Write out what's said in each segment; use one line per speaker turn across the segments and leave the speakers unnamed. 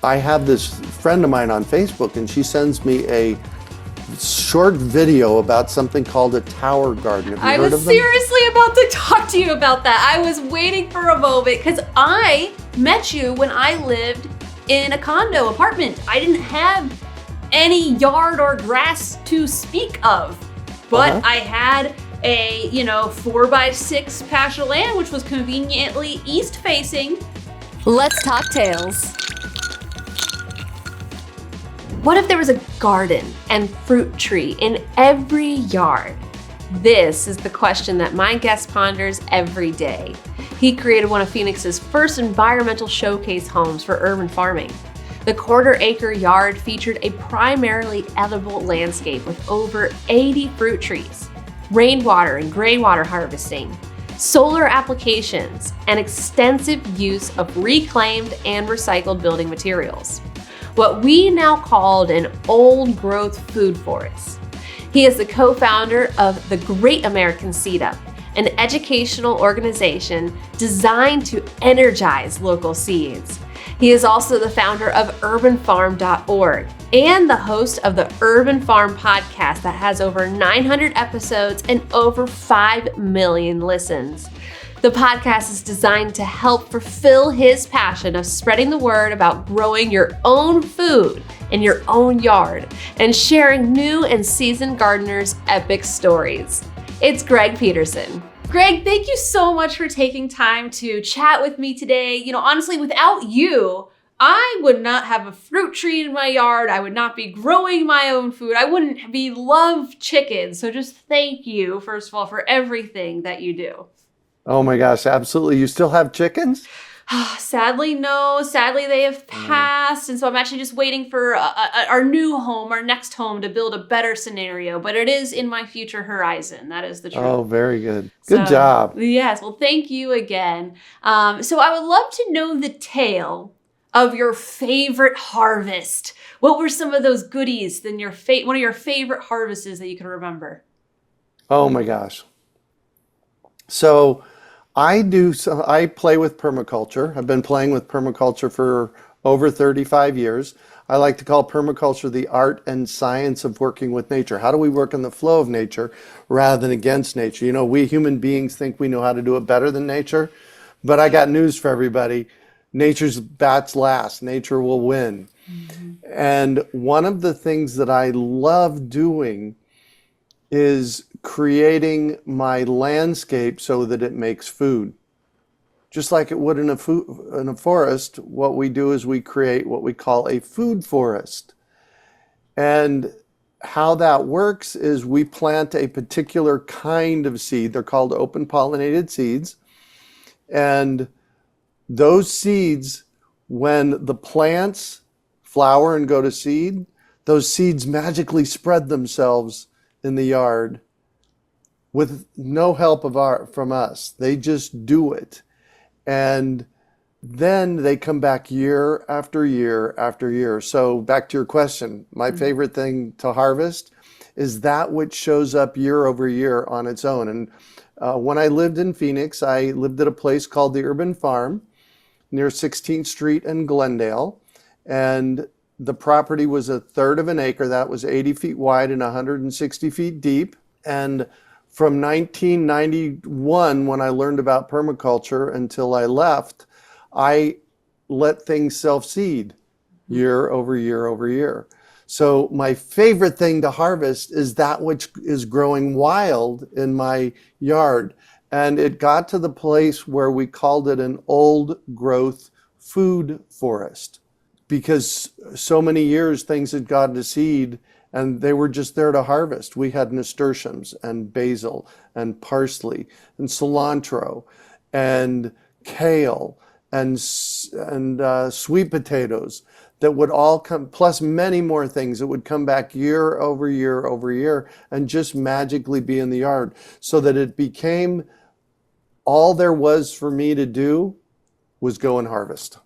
I have this friend of mine on Facebook, and she sends me a short video about something called a tower garden. Have you heard of them?
I was seriously about to talk to you about that. I was waiting for a moment because I met you when I lived in a condo apartment. I didn't have any yard or grass to speak of, but I had a 4x6 patch of land, which was conveniently east facing.
Let's talk tails.
What if there was a garden and fruit tree in every yard? This is the question that my guest ponders every day. He created one of Phoenix's first environmental showcase homes for urban farming. The quarter-acre yard featured a primarily edible landscape with over 80 fruit trees, rainwater and gray water harvesting, solar applications, and extensive use of reclaimed and recycled building materials. What we now called an old-growth food forest. He is the co-founder of the Great American Seed-Up, an educational organization designed to energize local seeds. He is also the founder of urbanfarm.org and the host of the Urban Farm podcast that has over 900 episodes and over 5 million listens. The podcast is designed to help fulfill his passion of spreading the word about growing your own food in your own yard and sharing new and seasoned gardeners' epic stories. It's Greg Peterson. Greg, thank you so much for taking time to chat with me today. Honestly, without you, I would not have a fruit tree in my yard. I would not be growing my own food. I wouldn't be love chickens. So just thank you, first of all, for everything that you do.
Oh my gosh, absolutely. You still have chickens?
Sadly, no. Sadly, they have passed. And so I'm actually just waiting for our new home, our next home, to build a better scenario. But it is in my future horizon. That is the truth.
Oh, very good. Good job.
Yes. Well, thank you again. So I would love to know the tale of your favorite harvest. What were some of those goodies in your one of your favorite harvests that you can remember?
Oh my gosh. So I play with permaculture. I've been playing with permaculture for over 35 years. I like to call permaculture the art and science of working with nature. How do we work in the flow of nature rather than against nature? We human beings think we know how to do it better than nature, but I got news for everybody. Nature's bats last. Nature will win. Mm-hmm. And one of the things that I love doing is creating my landscape so that it makes food. Just like it would in a forest, what we do is we create what we call a food forest. And how that works is we plant a particular kind of seed. They're called open pollinated seeds. And those seeds, when the plants flower and go to seed, those seeds magically spread themselves in the yard with no help from us. They just do it. And then they come back year after year after year. So back to your question, my favorite thing to harvest is that which shows up year over year on its own. And when I lived in Phoenix, I lived at a place called the Urban Farm near 16th Street in Glendale. And the property was 1/3 of an acre. That was 80 feet wide and 160 feet deep. And from 1991, when I learned about permaculture, until I left, I let things self-seed year over year over year. So my favorite thing to harvest is that which is growing wild in my yard. And it got to the place where we called it an old growth food forest, because so many years things had gone to seed and they were just there to harvest. We had nasturtiums and basil and parsley and cilantro and kale and sweet potatoes that would all come, plus many more things that would come back year over year over year and just magically be in the yard, so that it became all there was for me to do was go and harvest.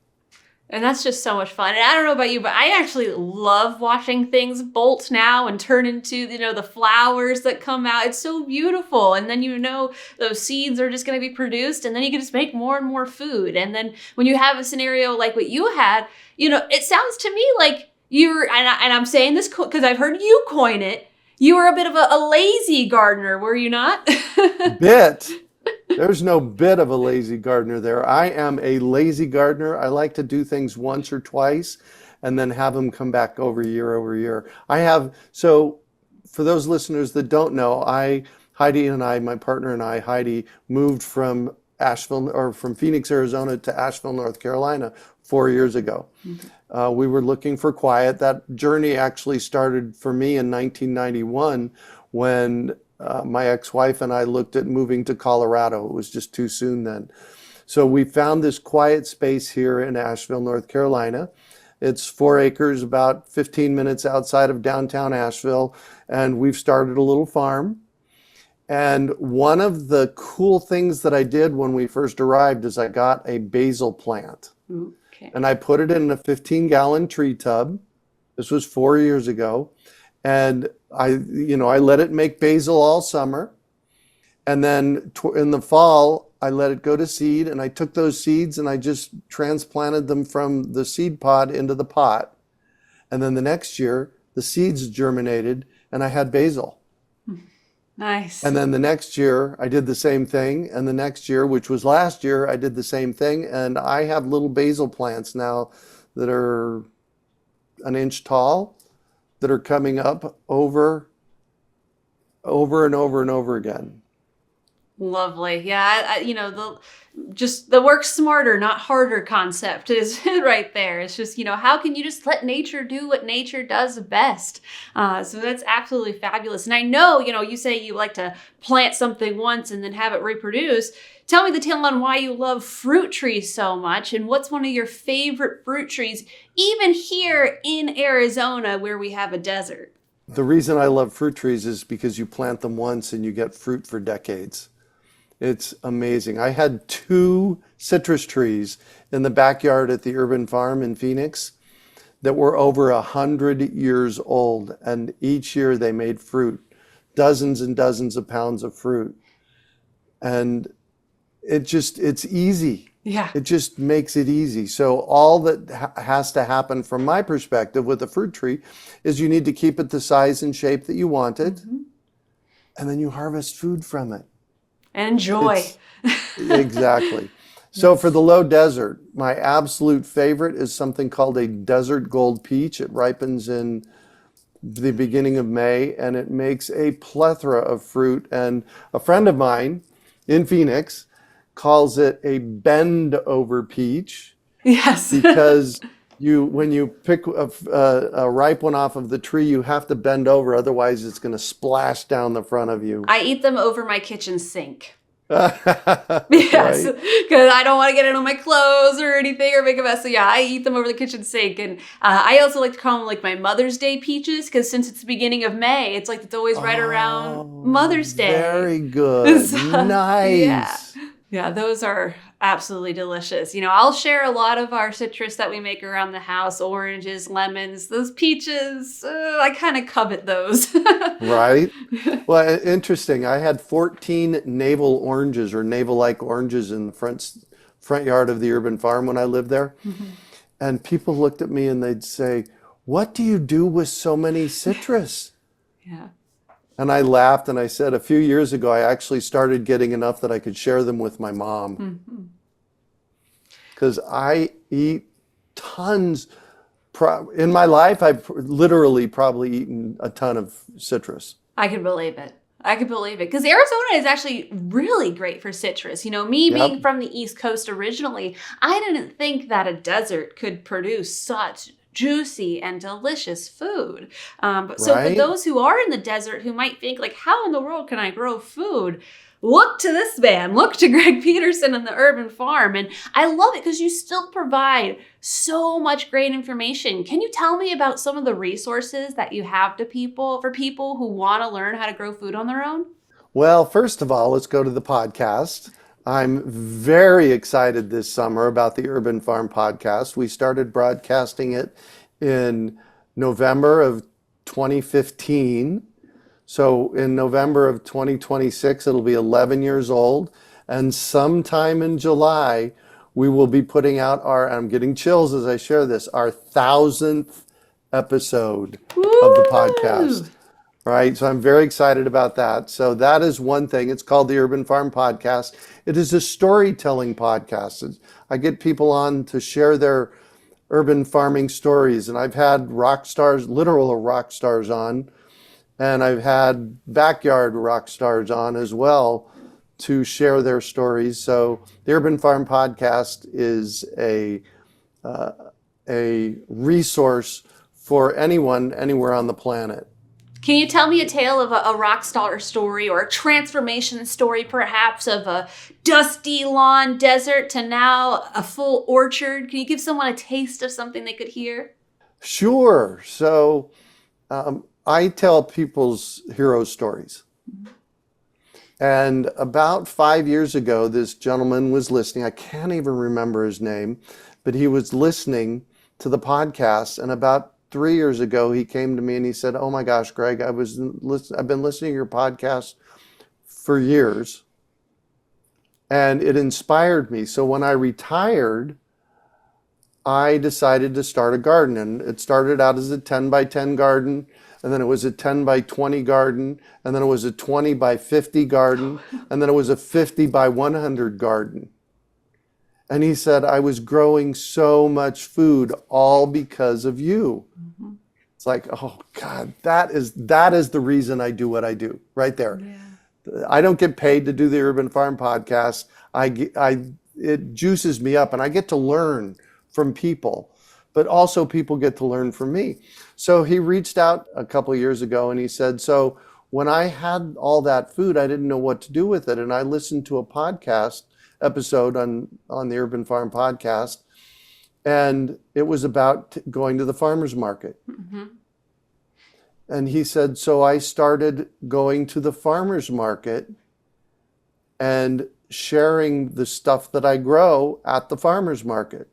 And that's just so much fun. And I don't know about you, but I actually love watching things bolt now and turn into, the flowers that come out. It's so beautiful. And then, those seeds are just going to be produced, and then you can just make more and more food. And then when you have a scenario like what you had, it sounds to me like you're, and I'm saying this because I've heard you coin it, you were a bit of a lazy gardener, were you not?
Bit. There's no bit of a lazy gardener there. I am a lazy gardener. I like to do things once or twice and then have them come back over year. So for those listeners that don't know, Heidi and I, my partner and I, Heidi, moved from from Phoenix, Arizona to Asheville, North Carolina 4 years ago. We were looking for quiet. That journey actually started for me in 1991 when my ex-wife and I looked at moving to Colorado. It was just too soon then. So we found this quiet space here in Asheville, North Carolina. It's 4 acres, about 15 minutes outside of downtown Asheville, and we've started a little farm. And one of the cool things that I did when we first arrived is I got a basil plant.
Okay.
And I put it in a 15-gallon tree tub. This was 4 years ago. And I let it make basil all summer. And then in the fall, I let it go to seed. And I took those seeds and I just transplanted them from the seed pod into the pot. And then the next year, the seeds germinated and I had basil.
Nice.
And then the next year, I did the same thing. And the next year, which was last year, I did the same thing. And I have little basil plants now that are an inch tall that are coming up over and over again.
Lovely. Yeah, the work smarter, not harder concept is right there. It's just, how can you just let nature do what nature does best? So that's absolutely fabulous. And I know, you say you like to plant something once and then have it reproduce. Tell me the tale on why you love fruit trees so much and what's one of your favorite fruit trees, even here in Arizona where we have a desert.
The reason I love fruit trees is because you plant them once and you get fruit for decades. It's amazing. I had 2 citrus trees in the backyard at the urban farm in Phoenix that were over 100 years old, and each year they made fruit, dozens and dozens of pounds of fruit. And it's easy.
Yeah.
It just makes it easy. So all that has to happen from my perspective with a fruit tree is you need to keep it the size and shape that you want it, and then you harvest food from it.
And enjoy.
Exactly. So for the low desert, my absolute favorite is something called a desert gold peach. It ripens in the beginning of May, and it makes a plethora of fruit. And a friend of mine in Phoenix calls it a bend over peach.
Yes.
Because when you pick a ripe one off of the tree, you have to bend over, otherwise it's going to splash down the front of you.
I eat them over my kitchen sink.
Yes,
because I don't want to get it on my clothes or anything or make a mess. So yeah, I eat them over the kitchen sink. And I also like to call them like my Mother's Day peaches, because since it's the beginning of May, it's like it's always right around Mother's Day.
Very good. Nice.
Yeah, those are absolutely delicious. I'll share a lot of our citrus that we make around the house, oranges, lemons, those peaches. I kind of covet those.
Right. Well, interesting. I had 14 navel oranges or navel-like oranges in the front yard of the urban farm when I lived there. And people looked at me and they'd say, "What do you do with so many citrus?"
Yeah.
And I laughed and I said, a few years ago, I actually started getting enough that I could share them with my mom. Because I eat tons. In my life, I've literally probably eaten a ton of citrus.
I can believe it. Because Arizona is actually really great for citrus. Me being from the East Coast originally, I didn't think that a desert could produce such juicy and delicious food. So for those who are in the desert who might think like, how in the world can I grow food? Look to this man, look to Greg Peterson and the urban farm. And I love it because you still provide so much great information. Can you tell me about some of the resources that you have for people who want to learn how to grow food on their own?
Well, first of all, let's go to the podcast. I'm very excited this summer about the Urban Farm podcast. We started broadcasting it in November of 2015. So in November of 2026, it'll be 11 years old. And sometime in July, we will be putting out I'm getting chills as I share this, our 1,000th episode of the podcast. Right. So I'm very excited about that. So that is one thing. It's called the Urban Farm Podcast. It is a storytelling podcast. I get people on to share their urban farming stories. And I've had rock stars, literal rock stars on, and I've had backyard rock stars on as well to share their stories. So the Urban Farm Podcast is a resource for anyone, anywhere on the planet.
Can you tell me a tale of a rock star story or a transformation story, perhaps, of a dusty lawn desert to now a full orchard? Can you give someone a taste of something they could hear?
Sure. So I tell people's hero stories. And about 5 years ago, this gentleman was listening. I can't even remember his name, but he was listening to the podcast. And about 3 years ago, he came to me and he said, "Oh my gosh, Greg, I've been listening to your podcast for years, and it inspired me. So when I retired, I decided to start a garden. And it started out as a 10 by 10 garden, and then it was a 10 by 20 garden, and then it was a 20 by 50 garden, and then it was a 50 by 100 garden." And he said, "I was growing so much food all because of you." Mm-hmm. It's like, oh God, that is the reason I do what I do right there. Yeah. I don't get paid to do the Urban Farm Podcast. It juices me up, and I get to learn from people, but also people get to learn from me. So he reached out a couple of years ago and he said, "So when I had all that food, I didn't know what to do with it. And I listened to a podcast episode on the Urban Farm Podcast, and it was about going to the farmer's market." Mm-hmm. And he said, "So I started going to the farmer's market and sharing the stuff that I grow at the farmer's market.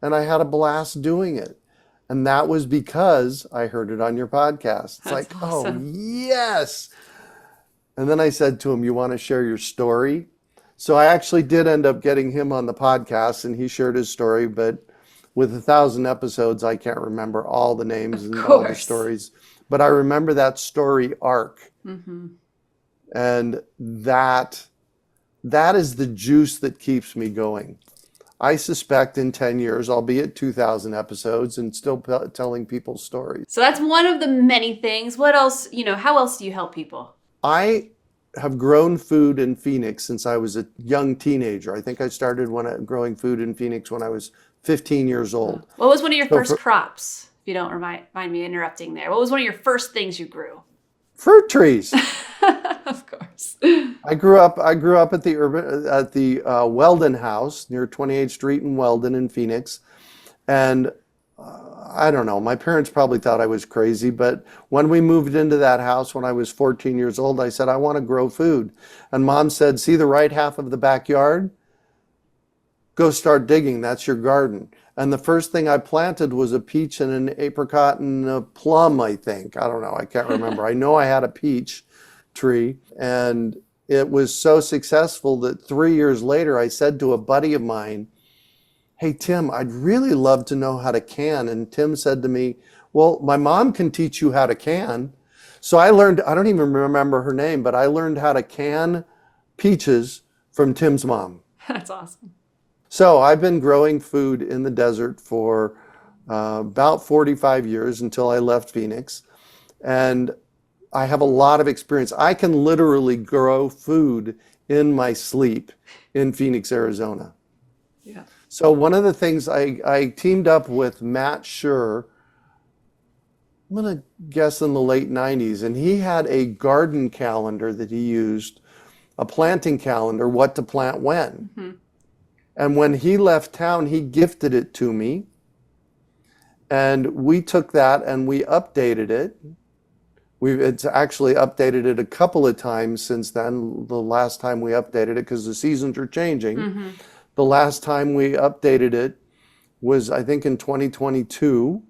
And I had a blast doing it. And that was because I heard it on your podcast." It's
That's
like,
awesome.
Oh, yes. And then I said to him, "You want to share your story?" So I actually did end up getting him on the podcast, and he shared his story. But with 1,000 episodes, I can't remember all the names and all the stories. But I remember that story arc. Mm-hmm. And that is the juice that keeps me going. I suspect in 10 years, I'll be at 2,000 episodes and still telling people stories.
So that's one of the many things. What else, how else do you help people?
I have grown food in Phoenix since I was a young teenager. I think I started growing food in Phoenix when I was 15 years old.
What was one of your first crops? If you don't mind me interrupting there. What was one of your first things you grew?
Fruit trees.
Of course.
I grew up at the Weldon House near 28th Street in Weldon in Phoenix, and I don't know. My parents probably thought I was crazy, but when we moved into that house when I was 14 years old, I said, "I want to grow food." And Mom said, "See the right half of the backyard? Go start digging. That's your garden." And the first thing I planted was a peach and an apricot and a plum, I think. I don't know. I can't remember. I know I had a peach tree, and it was so successful that 3 years later, I said to a buddy of mine, "Hey, Tim, I'd really love to know how to can." And Tim said to me, "Well, my mom can teach you how to can." So I learned, I don't even remember her name, but I learned how to can peaches from Tim's mom.
That's awesome.
So I've been growing food in the desert for about 45 years until I left Phoenix. And I have a lot of experience. I can literally grow food in my sleep in Phoenix, Arizona.
Yeah.
So one of the things I teamed up with Matt Schur, I'm going to guess in the late 90s, and he had a garden calendar that he used, a planting calendar, what to plant when. Mm-hmm. And when he left town, he gifted it to me. And we took that and we updated it It's actually updated it a couple of times since then. The last time we updated it, because the seasons are changing. The last time we updated it was, I think, in 2022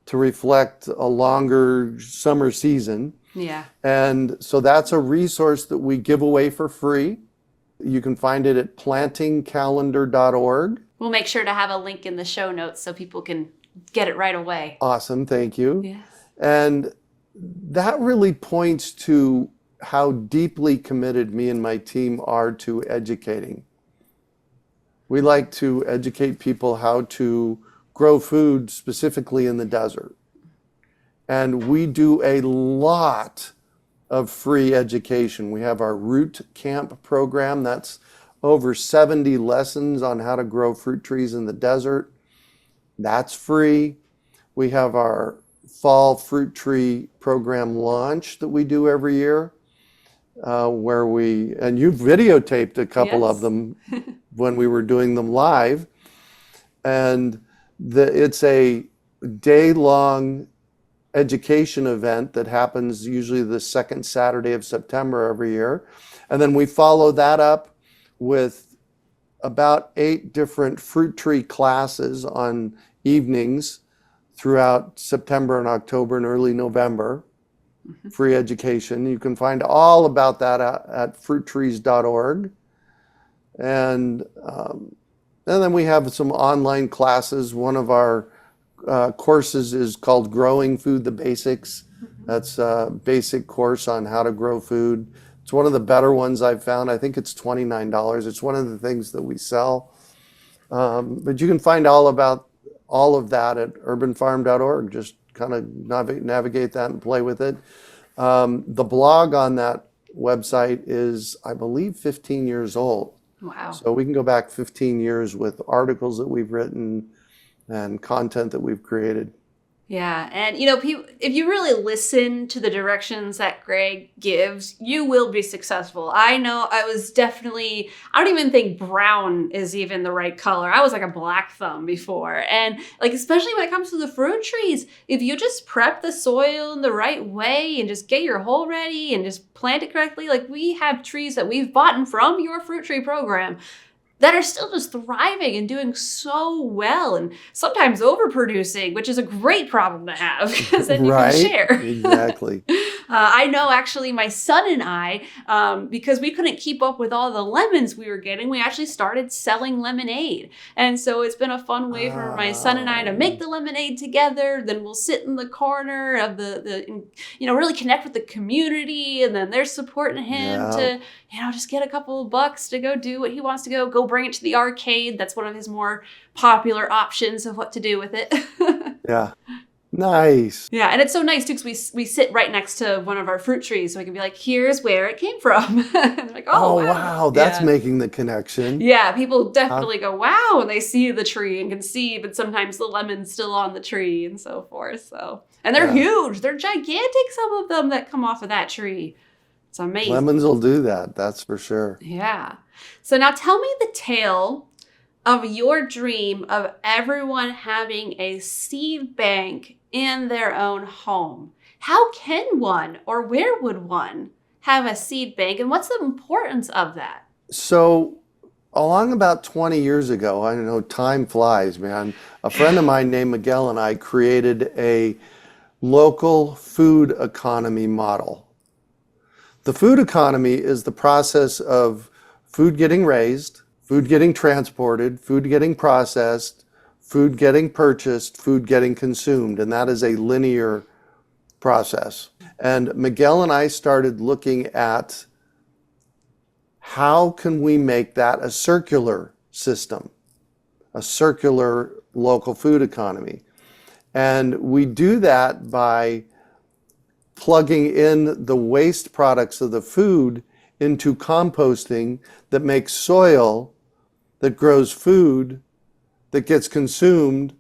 to reflect a longer summer season.
Yeah.
And so that's a resource that we give away for free. You can find it at plantingcalendar.org.
We'll make sure to have a link in the show notes so people can get it right away.
Awesome, thank you.
Yes.
And that really points to how deeply committed me and my team are to educating. We like to educate people how to grow food specifically in the desert. And we do a lot of free education. We have our Root Camp program. That's over 70 lessons on how to grow fruit trees in the desert. That's free. We have our fall fruit tree program launch that we do every year, where and you videotaped a couple of them when we were doing them live. And it's a day-long education event that happens usually the second Saturday of September every year. And then we follow that up with about 8 different fruit tree classes on evenings throughout September and October and early November. Free education. You can find all about that at fruittrees.org. And then we have some online classes. One of our courses is called Growing Food, the Basics. That's a basic course on how to grow food. It's one of the better ones I've found. I think it's $29. It's one of the things that we sell. But you can find all about all of that at urbanfarm.org. Just kind of navigate that and play with it. The blog on that website is, I believe, 15 years old.
Wow.
So we can go back 15 years with articles that we've written and content that we've created.
Yeah. And, if you really listen to the directions that Greg gives, you will be successful. I know I don't even think brown is even the right color. I was like a black thumb before. And especially when it comes to the fruit trees, if you just prep the soil in the right way and just get your hole ready and just plant it correctly, we have trees that we've bought from your fruit tree program that are still just thriving and doing so well and sometimes overproducing, which is a great problem to have because then you can share.
Exactly.
I know actually my son and I, because we couldn't keep up with all the lemons we were getting, we actually started selling lemonade. And so it's been a fun way for my son and I to make the lemonade together. Then we'll sit in the corner of really connect with the community. And then they're supporting him to, just get a couple of bucks to go do what he wants to go bring it to the arcade. That's one of his more popular options of what to do with it.
Yeah. Nice.
Yeah, and it's so nice too because we sit right next to one of our fruit trees, so we can be like, "Here's where it came from." And like, "Oh,
wow, that's making the connection."
Yeah, people definitely go, "Wow," when they see the tree and can see, but sometimes the lemon's still on the tree and so forth. So, and they're huge; they're gigantic. Some of them that come off of that tree. It's amazing.
Lemons will do that. That's for sure.
Yeah. So now tell me the tale of your dream of everyone having a seed bank in their own home. How can one or where would one have a seed bank and what's the importance of that?
So along about 20 years ago, I know time flies, man. A friend of mine named Miguel and I created a local food economy model. The food economy is the process of food getting raised, food getting transported, food getting processed, food getting purchased, food getting consumed, and that is a linear process. And Miguel and I started looking at how can we make that a circular system, a circular local food economy. And we do that by plugging in the waste products of the food into composting that makes soil that grows food that gets consumed,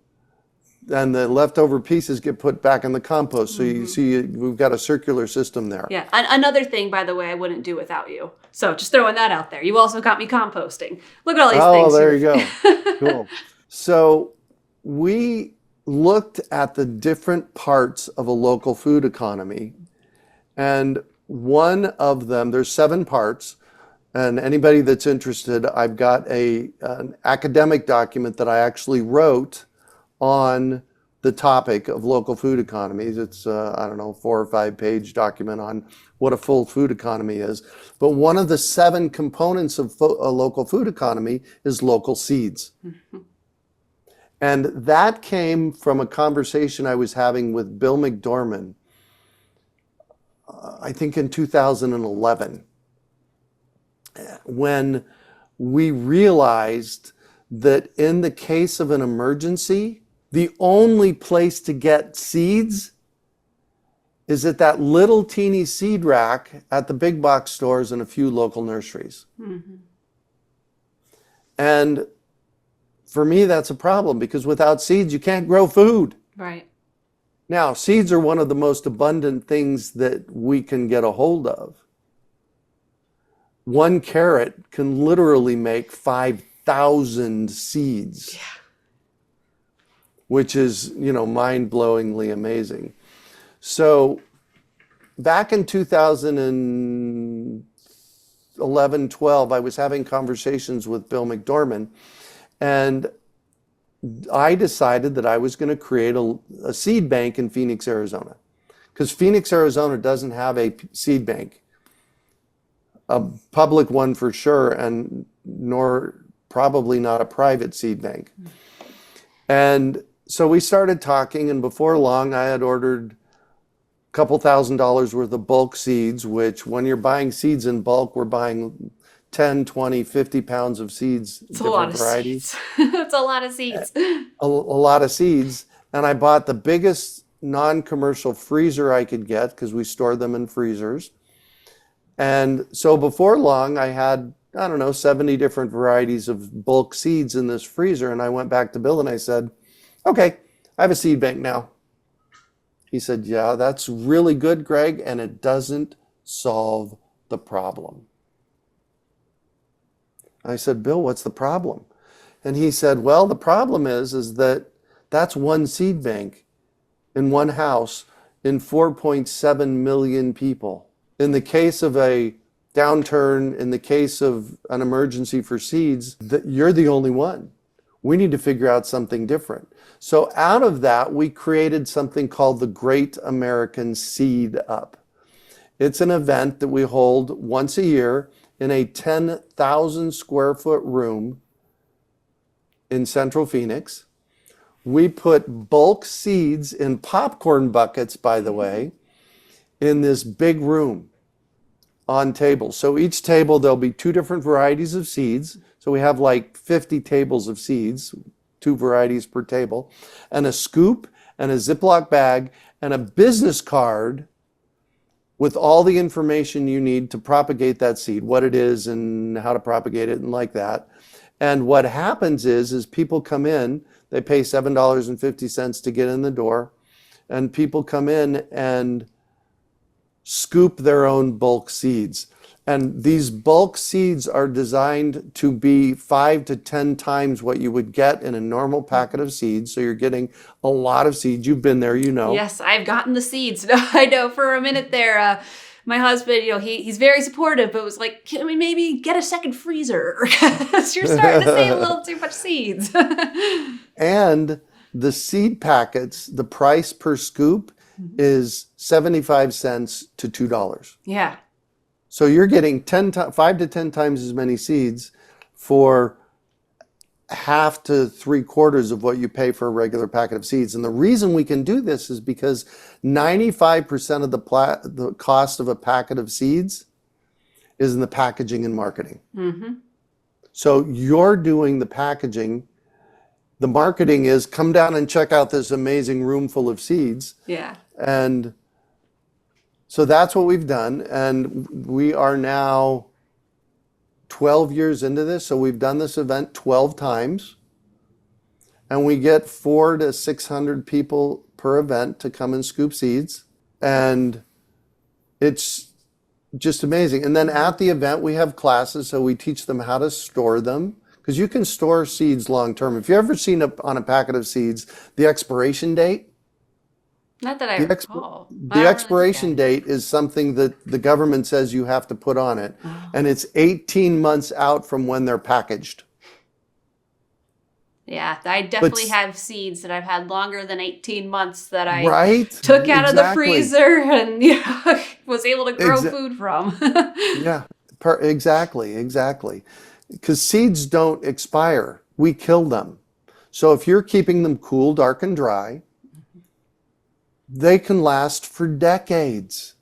and the leftover pieces get put back in the compost. So you see, we've got a circular system there.
Yeah. Another thing, by the way, I wouldn't do without you. So just throwing that out there. You also got me composting. Look at all these things.
Oh, there you go. Cool. So we looked at the different parts of a local food economy. And one of them, there's 7 parts. And anybody that's interested, I've got an academic document that I actually wrote on the topic of local food economies. It's, I don't know, 4 or 5 page document on what a full food economy is. But one of the 7 components of a local food economy is local seeds. And that came from a conversation I was having with Bill McDorman, I think in 2011, when we realized that in the case of an emergency, the only place to get seeds is at that little teeny seed rack at the big box stores and a few local nurseries. And for me, that's a problem, because without seeds, you can't grow food.
Right.
Now, seeds are one of the most abundant things that we can get a hold of. 1 carrot can literally make 5,000 seeds, which is, mind-blowingly amazing. So back in 2011, 12, I was having conversations with Bill McDorman, and I decided that I was going to create a seed bank in Phoenix, Arizona, because Phoenix, Arizona doesn't have a seed bank, a public one for sure, and nor probably not a private seed bank. And so we started talking, and before long I had ordered a couple $1,000s worth of bulk seeds, which when you're buying seeds in bulk, we're buying 10, 20, 50 pounds of seeds,
It's a lot
different
of
varieties.
seeds. It's a lot of seeds.
A lot of seeds. And I bought the biggest non-commercial freezer I could get, because we store them in freezers. And so before long, I had, 70 different varieties of bulk seeds in this freezer. And I went back to Bill and I said, okay, I have a seed bank now. He said, yeah, that's really good, Greg, and it doesn't solve the problem. I said, Bill, what's the problem? And he said, well, the problem is that that's 1 seed bank in 1 house in 4.7 million people. In the case of a downturn, in the case of an emergency for seeds, you're the only one. We need to figure out something different. So out of that, we created something called the Great American Seed Up. It's an event that we hold once a year in a 10,000 square foot room in Central Phoenix. We put bulk seeds in popcorn buckets, by the way, in this big room on tables. So each table, there'll be 2 different varieties of seeds. So we have like 50 tables of seeds, 2 varieties per table, and a scoop and a Ziploc bag and a business card with all the information you need to propagate that seed, what it is and how to propagate it and like that. And what happens is people come in, they pay $7.50 to get in the door, and people come in and scoop their own bulk seeds. And these bulk seeds are designed to be 5 to 10 times what you would get in a normal packet of seeds. So you're getting a lot of seeds. You've been there, you know.
Yes, I've gotten the seeds. No, I know for a minute there, my husband, he's very supportive, but was like, can we maybe get a second freezer? Because you're starting to save a little too much seeds.
And the seed packets, the price per scoop is 75 cents to $2.
Yeah.
So you're getting 5 to 10 times as many seeds for half to 3/4 of what you pay for a regular packet of seeds. And the reason we can do this is because 95% of the cost of a packet of seeds is in the packaging and marketing. So you're doing the packaging. The marketing is come down and check out this amazing room full of seeds.
Yeah.
And so that's what we've done. And we are now 12 years into this. So we've done this event 12 times. And we get 400 to 600 people per event to come and scoop seeds. And it's just amazing. And then at the event, we have classes. So we teach them how to store them, because you can store seeds long term. If you've ever seen on a packet of seeds the expiration date,
Not that I
the,
recall. I
the
don't really look
expiration
at it.
date is something that the government says you have to put on it,
Oh.
and it's 18 months out from when they're packaged.
Yeah, I definitely have seeds that I've had longer than 18 months that I
Right?
took out of the
Exactly.
freezer and was able to grow food from.
Yeah, exactly. Because seeds don't expire. We kill them. So if you're keeping them cool, dark, and dry, they can last for decades.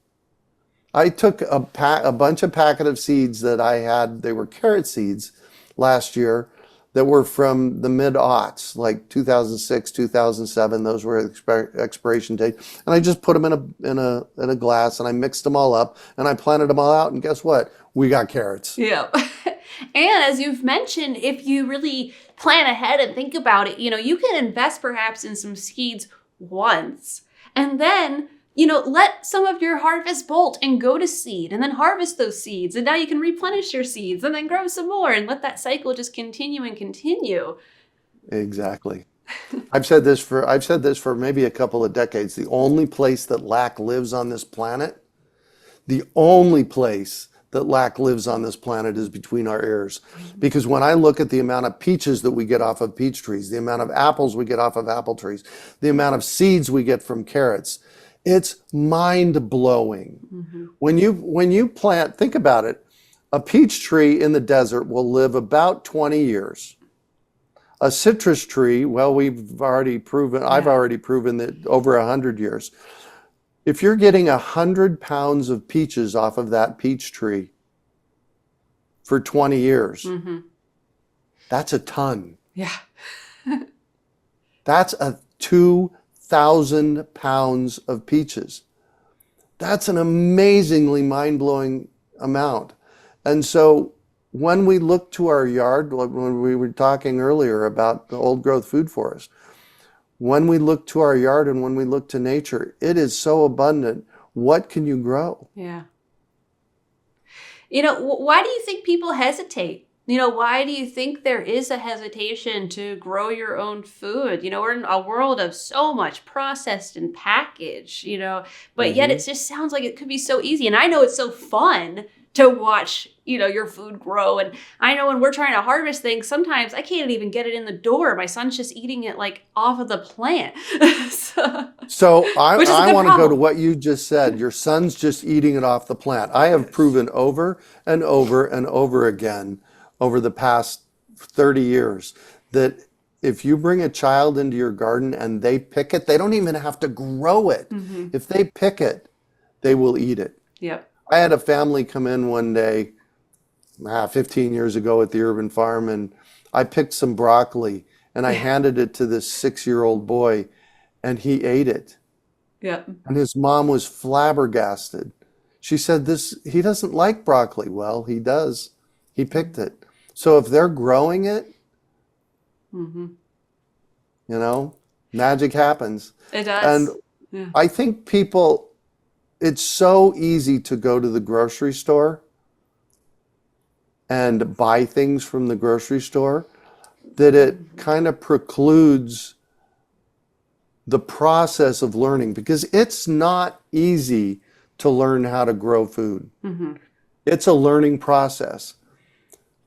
I took a bunch of packet of seeds that I had, they were carrot seeds last year that were from the mid-aughts, like 2006, 2007, those were expiration date. And I just put them in a glass and I mixed them all up and I planted them all out, and guess what? We got carrots.
Yeah. And as you've mentioned, if you really plan ahead and think about it, you can invest perhaps in some seeds once and then, let some of your harvest bolt and go to seed and then harvest those seeds. And now you can replenish your seeds and then grow some more and let that cycle just continue and continue.
Exactly. I've said this for maybe a couple of decades. The only place that lack lives on this planet, the only place that lack lives on this planet is between our ears. Because when I look at the amount of peaches that we get off of peach trees, the amount of apples we get off of apple trees, the amount of seeds we get from carrots, it's mind-blowing.
Mm-hmm.
When you plant, think about it, a peach tree in the desert will live about 20 years. A citrus tree, well, I've already proven that over 100 years. If you're getting 100 pounds of peaches off of that peach tree for 20 years, that's a ton.
Yeah.
That's 2,000 pounds of peaches. That's an amazingly mind-blowing amount. And so when we look to our yard, like when we were talking earlier about the old growth food forest, when we look to our yard and when we look to nature, it is so abundant. What can you grow?
Yeah. Why do you think people hesitate? Why do you think there is a hesitation to grow your own food? We're in a world of so much processed and packaged, but yet it just sounds like it could be so easy. And I know it's so fun to watch, your food grow. And I know when we're trying to harvest things, sometimes I can't even get it in the door. My son's just eating it like off of the plant.
So I
Which is a good
want to go to
problem.
what you just said. Your son's just eating it off the plant. I have proven over and over and over again over the past 30 years that if you bring a child into your garden and they pick it, they don't even have to grow it. If they pick it, they will eat it.
Yep.
I had a family come in one day, 15 years ago at the urban farm, and I picked some broccoli and I handed it to this 6-year-old boy and he ate it.
Yep.
And his mom was flabbergasted. She said, he doesn't like broccoli. Well, he does. He picked it. So if they're growing it, magic happens.
It does.
And
Yeah.
I think it's so easy to go to the grocery store and buy things from the grocery store that it kind of precludes the process of learning, because it's not easy to learn how to grow food. It's a learning process.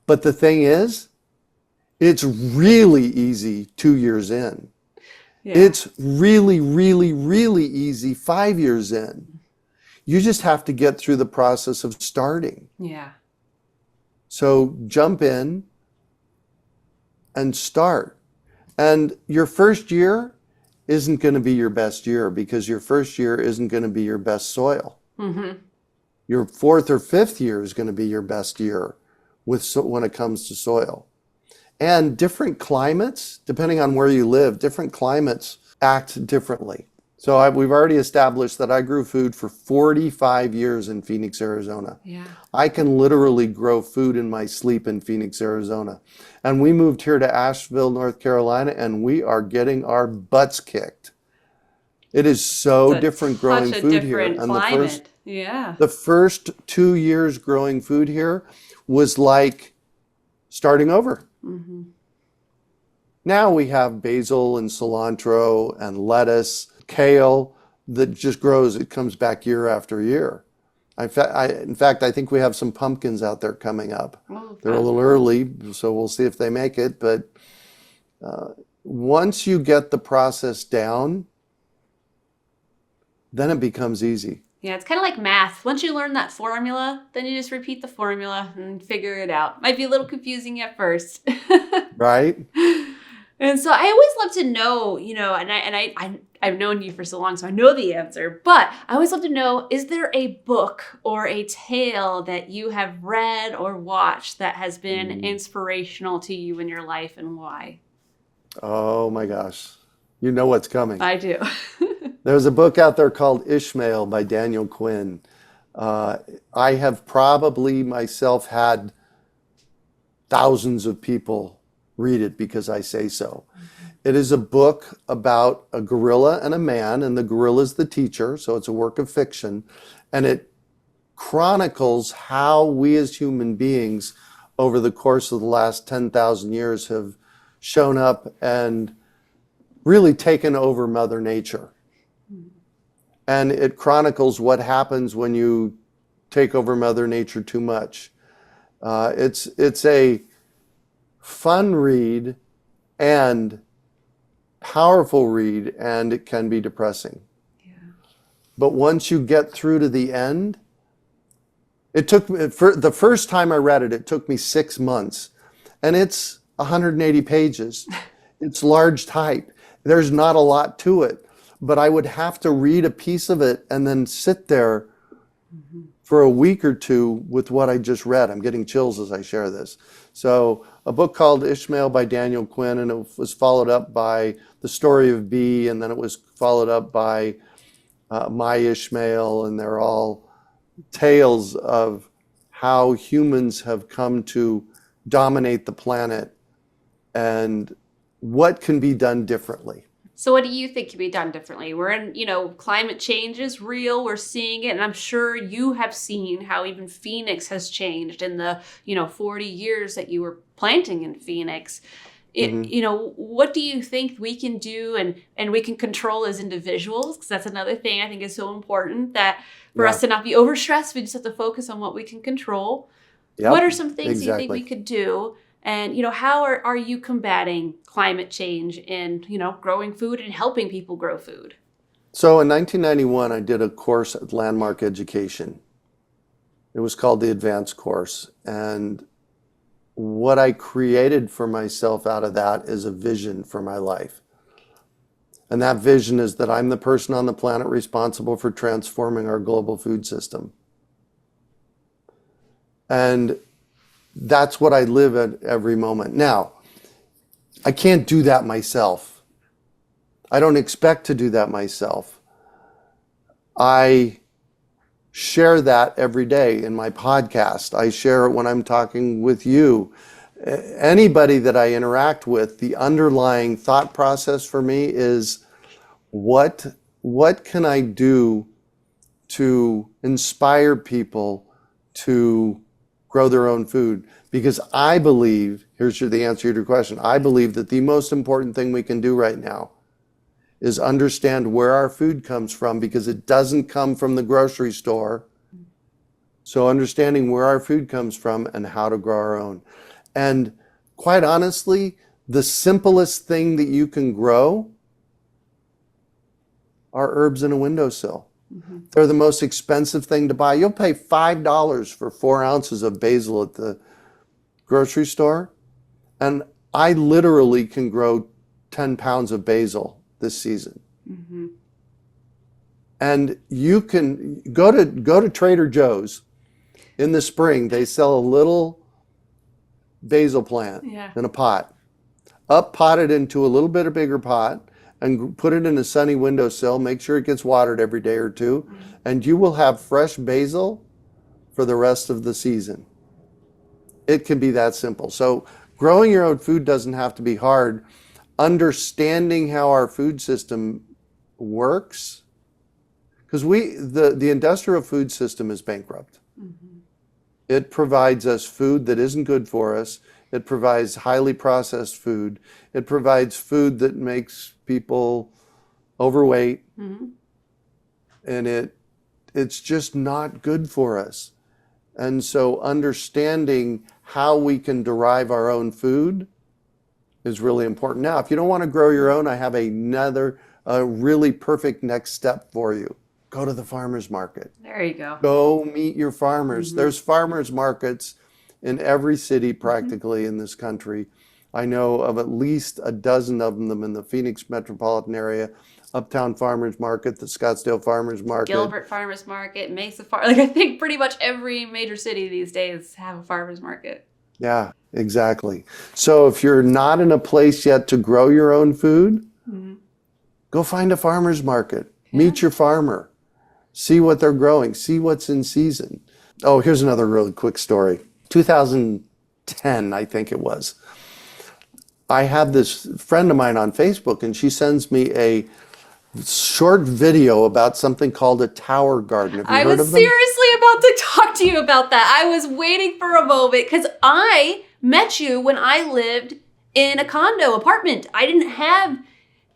But the thing is, it's really easy 2 years in.
Yeah.
It's really, really, really easy 5 years in. You just have to get through the process of starting.
Yeah.
So jump in and start. And your first year isn't going to be your best year, because your first year isn't going to be your best soil. Your fourth or fifth year is going to be your best year when it comes to soil. And different climates, depending on where you live, different climates act differently. So we've already established that I grew food for 45 years in Phoenix, Arizona.
Yeah.
I can literally grow food in my sleep in Phoenix, Arizona. And we moved here to Asheville, North Carolina, and we are getting our butts kicked. It is so different growing food here.
Different
And
climate.
the first 2 years growing food here was like starting over. Now we have basil and cilantro and lettuce, kale that just grows. It comes back year after year. In fact, I think we have some pumpkins out there coming up.
Oh,
They're a little early, so we'll see if they make it. But once you get the process down, then it becomes easy.
Yeah, it's kind of like math. Once you learn that formula, then you just repeat the formula and figure it out. Might be a little confusing at first.
Right?
And so I always love to know, I've known you for so long, so I know the answer, but I always love to know, is there a book or a tale that you have read or watched that has been inspirational to you in your life, and why?
Oh my gosh. You know what's coming.
I do.
There's a book out there called Ishmael by Daniel Quinn. I have probably myself had thousands of people read it because I say so. It is a book about a gorilla and a man, and the gorilla is the teacher, so it's a work of fiction, and it chronicles how we as human beings over the course of the last 10,000 years have shown up and really taken over Mother Nature. And it chronicles what happens when you take over Mother Nature too much. It's a fun read and powerful read, and it can be depressing.
Yeah.
But once you get through to the end, it took me, for the first time I read it, it took me 6 months, and it's 180 pages. It's large type. There's not a lot to it, but I would have to read a piece of it and then sit there for a week or two with what I just read. I'm getting chills as I share this. So a book called Ishmael by Daniel Quinn, and it was followed up by The Story of Bee, and then it was followed up by My Ishmael, and they're all tales of how humans have come to dominate the planet and what can be done differently.
So what do you think can be done differently? We're in, climate change is real. We're seeing it. And I'm sure you have seen how even Phoenix has changed in the, 40 years that you were planting in Phoenix. What do you think we can do and we can control as individuals? Because that's another thing I think is so important, that for us to not be overstressed, we just have to focus on what we can control.
Yep,
what are some things you
exactly.
think we could do? And, how are you combating climate change in, growing food and helping people grow food?
So in 1991, I did a course at Landmark Education. It was called the Advanced Course. And what I created for myself out of that is a vision for my life. And that vision is that I'm the person on the planet responsible for transforming our global food system. And that's what I live at every moment. Now, I can't do that myself. I don't expect to do that myself. I share that every day in my podcast. I share it when I'm talking with you. Anybody that I interact with, the underlying thought process for me is what can I do to inspire people to grow their own food? Because I believe, here's the answer to your question, I believe that the most important thing we can do right now is understand where our food comes from, because it doesn't come from the grocery store. So understanding where our food comes from and how to grow our own. And quite honestly, the simplest thing that you can grow are herbs in a windowsill. They're the most expensive thing to buy. You'll pay $5 for 4 ounces of basil at the grocery store. And I literally can grow 10 pounds of basil this season. And you can go to Trader Joe's in the spring. They sell a little basil plant in a pot. Pot it into a little bit of bigger pot and put it in a sunny windowsill. Make sure it gets watered every day or two, and you will have fresh basil for the rest of the season. It can be that simple. So growing your own food doesn't have to be hard. Understanding how our food system works, because the industrial food system is bankrupt. It provides us food that isn't good for us. It provides highly processed food. It provides food that makes people overweight. And it's just not good for us. And so understanding how we can derive our own food is really important. Now, if you don't want to grow your own, I have a really perfect next step for you. Go to the farmer's market.
There you go.
Go meet your farmers. There's farmers markets in every city practically in this country. I know of at least a dozen of them in the Phoenix metropolitan area. Uptown Farmers Market, the Scottsdale Farmers Market.
Gilbert Farmers Market, Mesa Like I think pretty much every major city these days have a farmers market.
Yeah, exactly. So if you're not in a place yet to grow your own food, go find a farmer's market. Meet your farmer. See what they're growing. See what's in season. Oh, here's another really quick story. 2010, I think it was. I have this friend of mine on Facebook, and she sends me a short video about something called a tower garden. Have you
I
heard
was
of them?
seriously about to talk to you about that. I was waiting for a moment because I met you when I lived in a condo apartment. I didn't have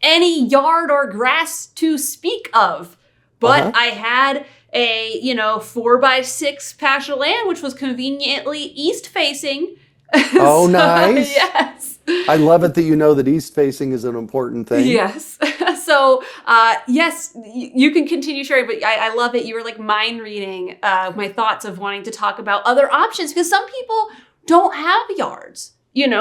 any yard or grass to speak of, but I had a 4x6 patch of land, which was conveniently east facing.
Oh, nice.
Yes.
I love it that you know that east facing is an important thing.
Yes. So, yes, you can continue sharing, but I love it. You were like mind reading my thoughts of wanting to talk about other options because some people don't have yards.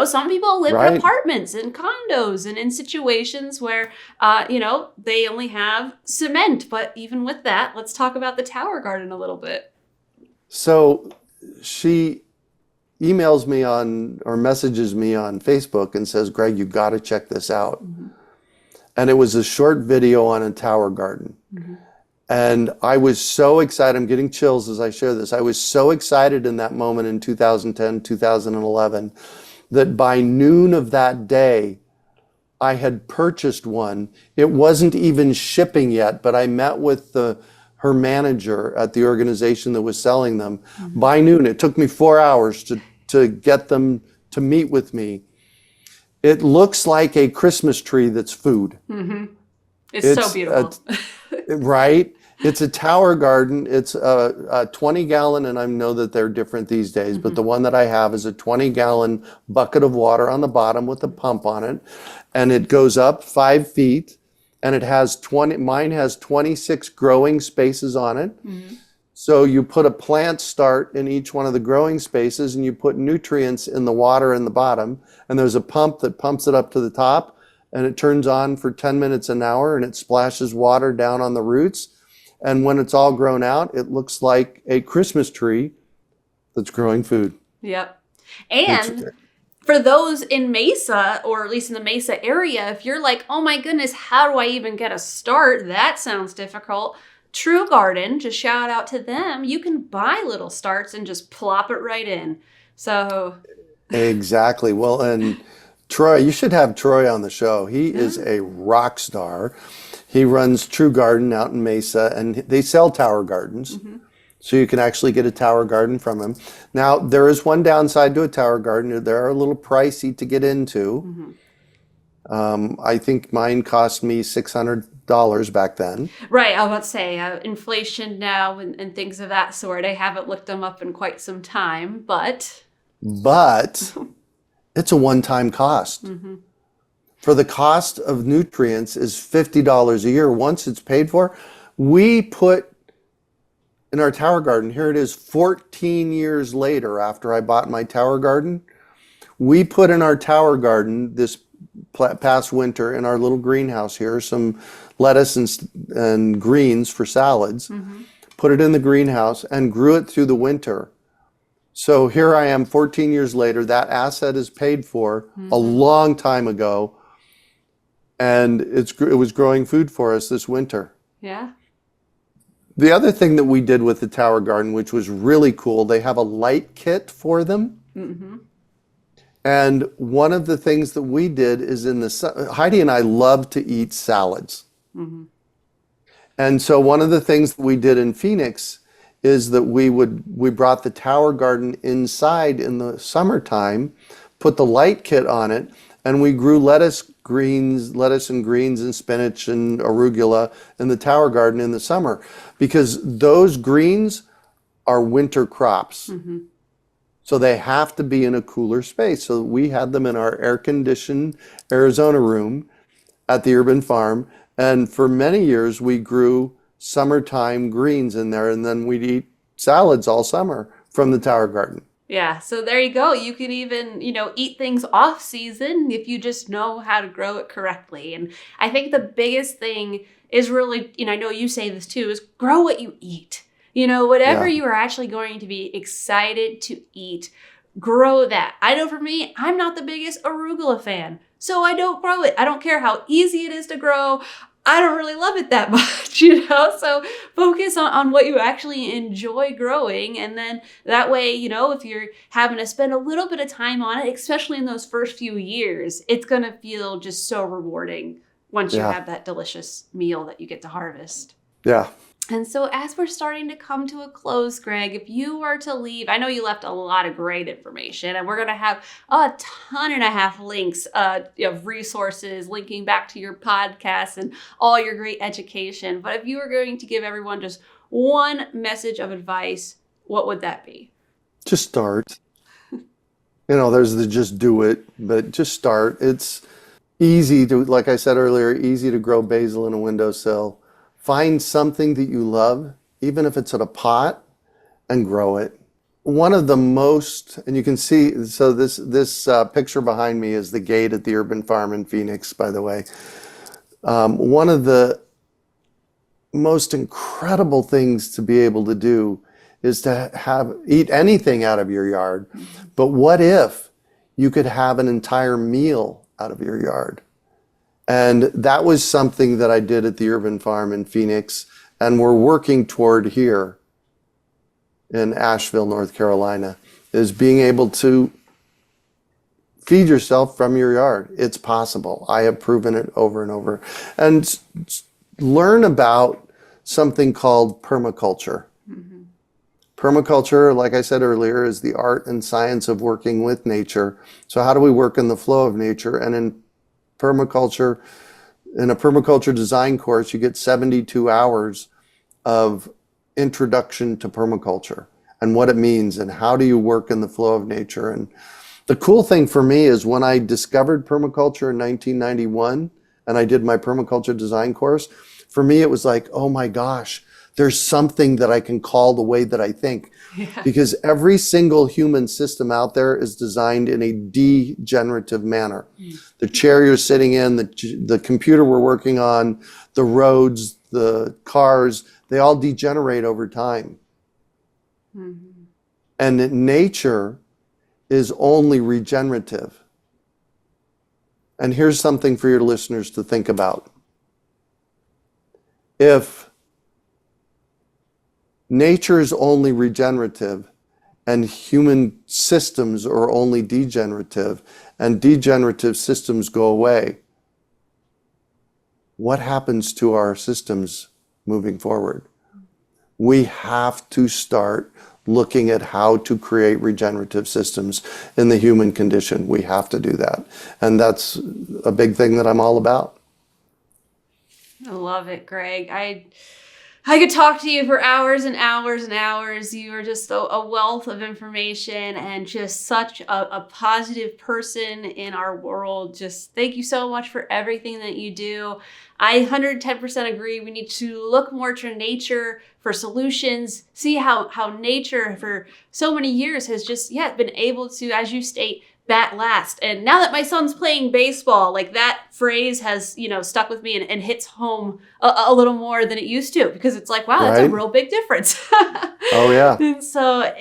Some people live in apartments and condos and in situations where, they only have cement. But even with that, let's talk about the tower garden a little bit.
So she emails me or messages me on Facebook and says, Greg, you got to check this out. And it was a short video on a tower garden. And I was so excited. I'm getting chills as I share this. I was so excited in that moment in 2010, 2011, that by noon of that day, I had purchased one. It wasn't even shipping yet, but I met with her manager at the organization that was selling them. By noon, it took me 4 hours to get them to meet with me. It looks like a Christmas tree that's food.
It's so beautiful.
Right? It's a tower garden. It's a 20-gallon, and I know that they're different these days, but the one that I have is a 20-gallon bucket of water on the bottom with a pump on it, and it goes up 5 feet, and it has mine has 26 growing spaces on it. So you put a plant start in each one of the growing spaces, and you put nutrients in the water in the bottom, and there's a pump that pumps it up to the top, and it turns on for 10 minutes an hour, and it splashes water down on the roots. And when it's all grown out, it looks like a Christmas tree that's growing food.
Yep. And for those in Mesa, or at least in the Mesa area, if you're like, oh my goodness, how do I even get a start? That sounds difficult. True Garden, just shout out to them. You can buy little starts and just plop it right in. So
Exactly. Well, and Troy, you should have Troy on the show. He is a rock star. He runs True Garden out in Mesa, and they sell tower gardens. So you can actually get a tower garden from him. Now, there is one downside to a tower garden. They're a little pricey to get into. I think mine cost me $600 back then.
right, I was about to say inflation now and things of that sort. I haven't looked them up in quite some time, but
it's a one-time cost. For the cost of nutrients is $50 a year. Once it's paid for, we put in our tower garden, here it is 14 years later after I bought my tower garden, we put in our tower garden this past winter in our little greenhouse here, some lettuce and greens for salads, put it in the greenhouse and grew it through the winter. So here I am 14 years later, that asset is paid for a long time ago, and it was growing food for us this winter.
yeah.
The other thing that we did with the tower garden, which was really cool, they have a light kit for them. And one of the things that we did is Heidi and I love to eat salads. And so one of the things that we did in Phoenix is that we brought the tower garden inside in the summertime, put the light kit on it, and we grew lettuce and greens and spinach and arugula in the tower garden in the summer, because those greens are winter crops. So they have to be in a cooler space. So we had them in our air-conditioned Arizona room at the urban farm. And for many years, we grew summertime greens in there, and then we'd eat salads all summer from the tower garden.
Yeah, so there you go. You can even, eat things off season if you just know how to grow it correctly. And I think the biggest thing is really, I know you say this too, is grow what you eat. Whatever you are actually going to be excited to eat, grow that. I know for me, I'm not the biggest arugula fan, so I don't grow it. I don't care how easy it is to grow. I don't really love it that much, So focus on what you actually enjoy growing. And then that way, if you're having to spend a little bit of time on it, especially in those first few years, it's going to feel just so rewarding once you have that delicious meal that you get to harvest.
Yeah.
And so as we're starting to come to a close, Greg, if you were to leave, I know you left a lot of great information, and we're going to have a ton and a half links of resources linking back to your podcast and all your great education. But if you were going to give everyone just one message of advice, what would that be?
Just start. There's the just do it, but just start. It's easy to, like I said earlier, easy to grow basil in a windowsill. Find something that you love, even if it's in a pot, and grow it. One of the most, and you can see, so this picture behind me is the gate at the urban farm in Phoenix, by the way. One of the most incredible things to be able to do is to eat anything out of your yard. But what if you could have an entire meal out of your yard? And that was something that I did at the urban farm in Phoenix, and we're working toward here in Asheville, North Carolina, is being able to feed yourself from your yard. It's possible. I have proven it over and over. And learn about something called permaculture. Permaculture, like I said earlier, is the art and science of working with nature. So how do we work in the flow of nature? And in a permaculture design course, you get 72 hours of introduction to permaculture and what it means and how do you work in the flow of nature. And the cool thing for me is when I discovered permaculture in 1991 and I did my permaculture design course, for me it was like, oh my gosh, there's something that I can call the way that I think. Because every single human system out there is designed in a degenerative manner. The chair you're sitting in, the computer we're working on, the roads, the cars, they all degenerate over time. And nature is only regenerative. And here's something for your listeners to think about. If nature is only regenerative and human systems are only degenerative and degenerative systems go away, what happens to our systems moving forward? We have to start looking at how to create regenerative systems in the human condition. We have to do that. And that's a big thing that I'm all about.
I love it, Greg. I could talk to you for hours and hours and hours. You are just a wealth of information and just such a positive person in our world. Just thank you so much for everything that you do. I 110% agree. We need to look more to nature for solutions, see how nature for so many years has just, been able to, as you state, bat last. And now that my son's playing baseball, like that phrase has, stuck with me and hits home a little more than it used to, because it's like, wow, that's a real big difference.
Oh yeah.
And so,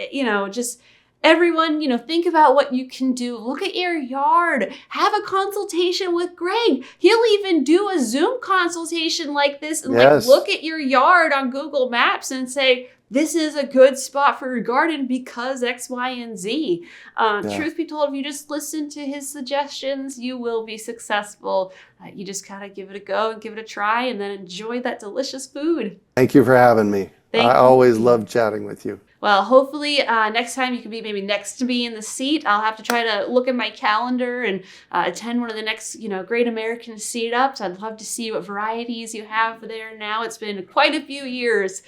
just everyone, think about what you can do. Look at your yard. Have a consultation with Greg. He'll even do a Zoom consultation like this and look at your yard on Google Maps and say, this is a good spot for your garden because X, Y, and Z. Truth be told, if you just listen to his suggestions, you will be successful. You just gotta give it a go and give it a try and then enjoy that delicious food.
Thank you for having me. I always love chatting with you.
Well, hopefully next time you can be maybe next to me in the seat. I'll have to try to look at my calendar and attend one of the next, Great American Seed-Ups. I'd love to see what varieties you have there now. It's been quite a few years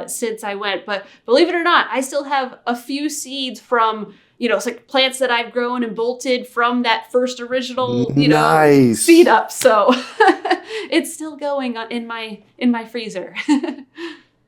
since I went, but believe it or not, I still have a few seeds from it's like plants that I've grown and bolted from that first original,
Nice.
seed up. So it's still going on in my freezer.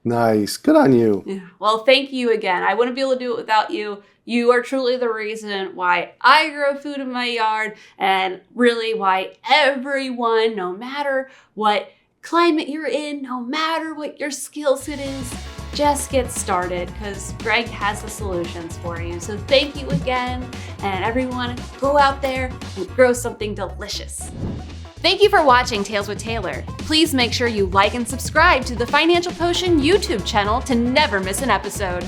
Nice. Good on you.
Yeah. Well, thank you again. I wouldn't be able to do it without you. You are truly the reason why I grow food in my yard, and really why everyone, no matter what climate you're in, no matter what your skill set is, just get started, because Greg has the solutions for you. So thank you again, and everyone, go out there and grow something delicious. Thank you for watching Tales with Taylor. Please make sure you like and subscribe to the Financial Potion YouTube channel to never miss an episode.